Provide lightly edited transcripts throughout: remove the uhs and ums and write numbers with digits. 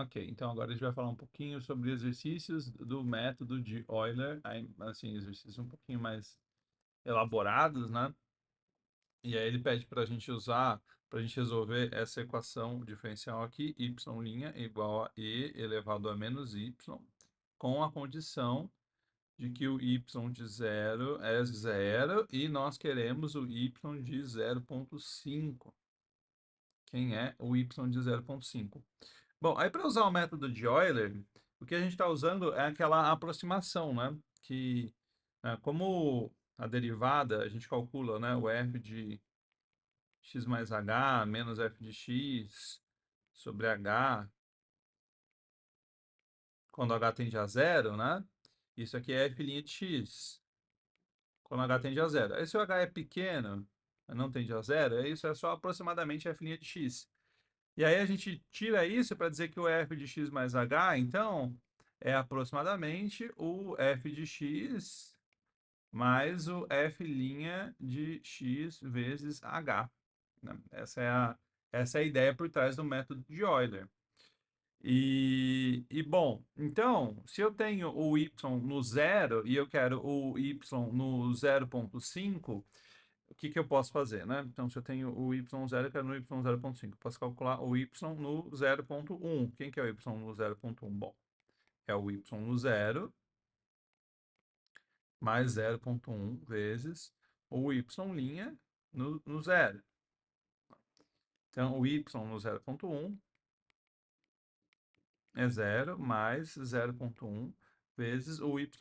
Ok, então agora a gente vai falar um pouquinho sobre exercícios do método de Euler, aí, assim, exercícios um pouquinho mais elaborados, né? E aí ele pede para a gente usar, para a gente resolver essa equação diferencial aqui, y' é igual a e elevado a menos y, com a condição de que o y de zero é zero e nós queremos o y de 0,5. Quem é o y de 0,5? Bom, aí para usar o método de Euler, o que a gente está usando é aquela aproximação, né? Que, como a derivada, a gente calcula, né, o f de x mais h menos f de x sobre h, quando h tende a zero, né? Isso aqui é f' de x, quando h tende a zero. Aí se o h é pequeno, não tende a zero, isso é só aproximadamente f' de x. E aí a gente tira isso para dizer que o f de x mais h, então, é aproximadamente o f de x mais o f' de x vezes h, né? Essa é a ideia por trás do método de Euler. Bom, então, se eu tenho o y no zero e eu quero o y no 0,5, o que que eu posso fazer, né? Então, se eu tenho o y0, eu quero no y 0,5. Posso calcular o y no 0,1. Quem que é o y no 0,1? Bom, é o y no zero mais 0,1 vezes o y' no zero. Então, o y no 0,1 é 0 mais 0,1 vezes o y'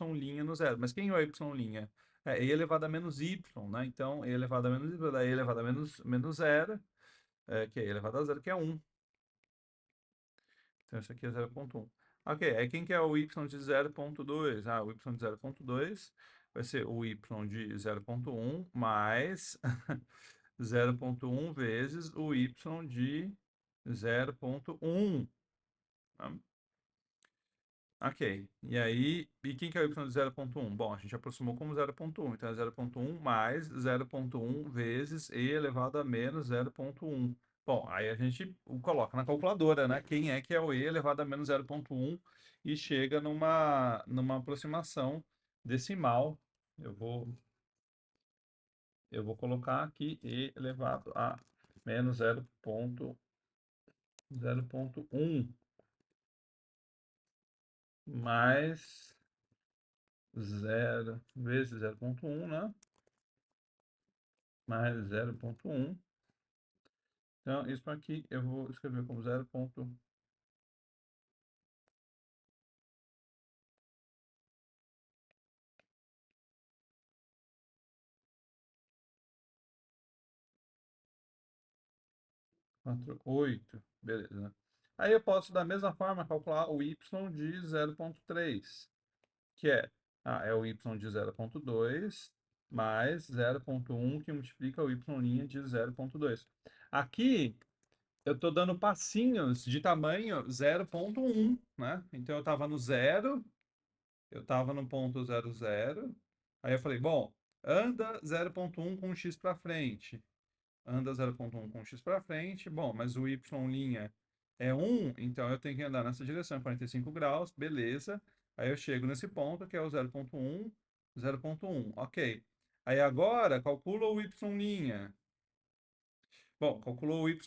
no zero. Mas quem é o y'? É e elevado a menos y, né? Então, e elevado a menos y, daí e elevado a menos zero, que é e elevado a zero, que é 1. Então, isso aqui é 0,1. Ok, aí quem que é o y de 0,2? Ah, o y de 0,2 vai ser o y de 0,1 mais 0,1 vezes o y de 0,1. Tá? Ok, e aí, e quem que é o y de 0,1? Bom, a gente aproximou como 0,1, então é 0,1 mais 0,1 vezes e elevado a menos 0,1. Bom, aí a gente coloca na calculadora, né? Quem é que é o e elevado a menos 0,1 e chega numa aproximação decimal. Eu vou colocar aqui e elevado a menos 0,1 mais 0 vezes 0,1, né? Mais 0,1. Então, isso aqui eu vou escrever como 0,48. Beleza, né? Aí eu posso, da mesma forma, calcular o y de 0,3, que é o y de 0,2 mais 0,1 que multiplica o y' de 0,2. Aqui eu estou dando passinhos de tamanho 0,1, né? Então eu estava no 0, eu estava no ponto 0, 0. Aí eu falei, bom, anda 0,1 com x para frente. Anda 0,1 com x para frente. Bom, mas o y' é 1, então eu tenho que andar nessa direção, 45 graus, beleza. Aí eu chego nesse ponto, que é o 0,1, 0,1, ok. Aí agora, calcula o y'. Bom, calculou o y'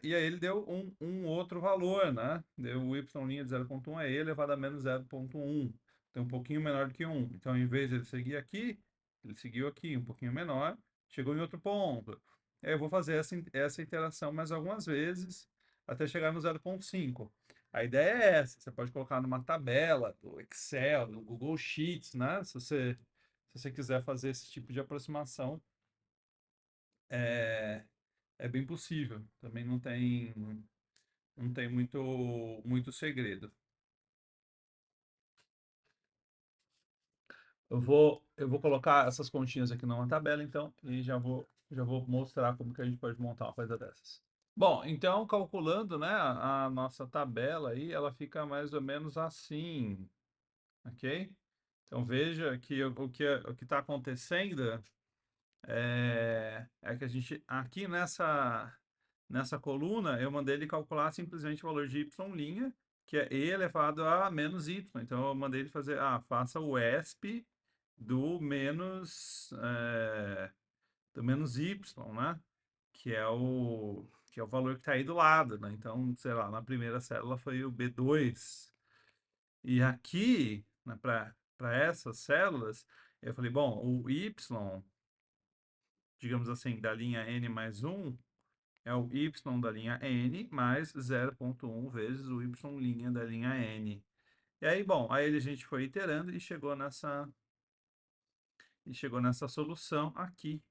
e aí ele deu um outro valor, né? Deu o y' de 0,1 é e elevado a menos 0,1. Então, um pouquinho menor do que 1. Então, em vez de ele seguir aqui, ele seguiu aqui, um pouquinho menor, chegou em outro ponto. Aí eu vou fazer essa interação mais algumas vezes, até chegar no 0,5. A ideia é essa, você pode colocar numa tabela do Excel, no Google Sheets, né? Se você quiser fazer esse tipo de aproximação, é, é bem possível. Também não tem muito segredo. Eu vou colocar essas continhas aqui numa tabela, então, e já vou mostrar como que a gente pode montar uma coisa dessas. Bom, então, calculando, né, a nossa tabela aí, ela fica mais ou menos assim, ok? Então, veja que o que está acontecendo é que a gente, aqui nessa coluna, eu mandei ele calcular simplesmente o valor de y', que é e elevado a menos y. Então eu mandei ele fazer, faça o ESP do menos y, né? Que é o valor que está aí do lado, né? Então, sei lá, na primeira célula foi o B2. E aqui, né, para essas células, eu falei, bom, o y, digamos assim, da linha n mais 1, é o y da linha n mais 0,1 vezes o y' da linha n. E aí, bom, aí a gente foi iterando e chegou nessa solução aqui.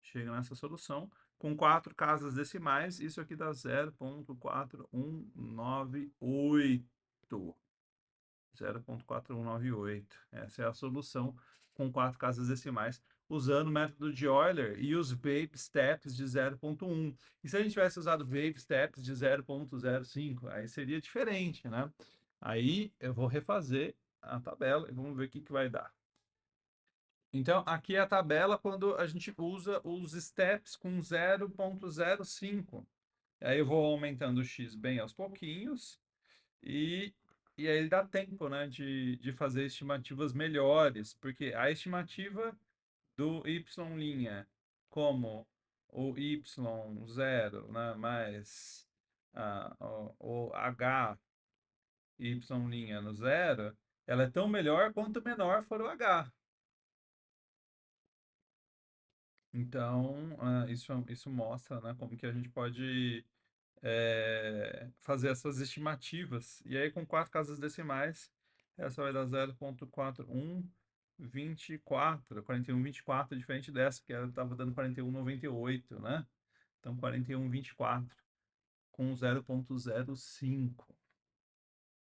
Chega nessa solução com 4 casas decimais, isso aqui dá 0,4198. 0,4198. Essa é a solução com 4 casas decimais, usando o método de Euler e os Wave Steps de 0,1. E se a gente tivesse usado Wave Steps de 0,05, aí seria diferente, né? Aí eu vou refazer a tabela e vamos ver o que vai dar. Então, aqui é a tabela quando a gente usa os steps com 0,05. Aí eu vou aumentando o x bem aos pouquinhos e aí dá tempo, né, de fazer estimativas melhores, porque a estimativa do y', como o y0, né, mais o h y' no zero, ela é tão melhor quanto menor for o h. Então, isso mostra, né, como que a gente pode fazer essas estimativas. E aí, com 4 casas decimais, essa vai dar 0,4124. 4124, diferente dessa, que estava dando 4198, né? Então, 4124 com 0,05.